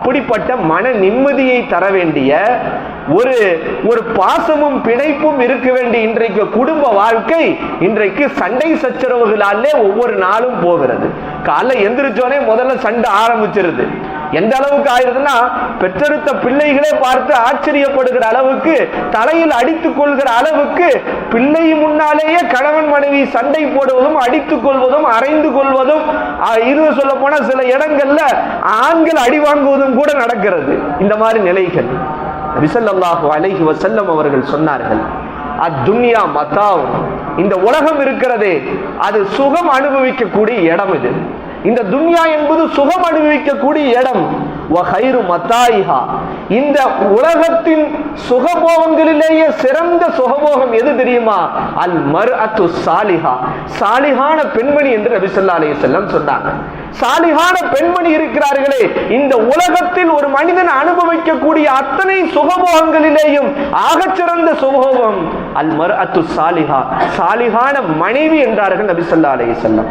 அப்படிப்பட்ட மன நிம்மதியை தர வேண்டிய ஒரு பாசமும் பிணைப்பும் இருக்க வேண்டிய இன்றைக்கு குடும்ப வாழ்க்கை இன்றைக்கு சண்டை சச்சரவுகளாலே ஒவ்வொரு நாளும் போகிறது. காலைல எந்திரிச்சோனே முதல்ல சண்டை ஆரம்பிச்சிருது. எந்த அளவுக்கு ஆயிருதுன்னா, பெற்றெடுத்த பிள்ளைகளே பார்த்து ஆச்சரியப்படுகிற அளவுக்கு, தலையில் அடித்துக் கொள்கிற அளவுக்கு, பிள்ளை முன்னாலேயே கணவன் மனைவி சண்டை போடுவதும் அடித்துக் கொள்வதும் அரைந்து கொள்வதும், இது சொல்ல போனா சில இடங்கள்ல ஆண்கள் அடி வாங்குவதும் கூட நடக்கிறது. இந்த மாதிரி நிலைகள் நபி ஸல்லல்லாஹு அலைஹி வஸல்லம் அவர்கள் சொன்னார்கள், அத்துன்யா மதாவ், இந்த உலகம் இருக்கிறதே அது சுகம் அனுபவிக்கக்கூடிய இடம். இது இந்த துன்யா என்பது சுகம் அனுபவிக்கக்கூடிய இடம். வஹைரு மதாயிஹா, இந்த உலகத்தின் சுகபோகங்களிலேயே சிறந்த சுகபோகம் எது தெரியுமா? அல் மர்அத்து சாலிஹா, சாலிஹான பெண்மணி என்று நபி ஸல்லல்லாஹு அலைஹி வஸல்லம் சொன்னாங்க. சாலிஹான பெண்மணி இருக்கிறார்களே, இந்த உலகத்தில் ஒரு மனிதன் அனுபவிக்கக்கூடிய அத்தனை சுகபோகங்களிலேயும் ஆகச்சிறந்த சுகபோகம் அல் மர்அத்து சாலிஹா, சாலிஹான மனைவி என்றார்கள் நபி ஸல்லல்லாஹு அலைஹி வஸல்லம்.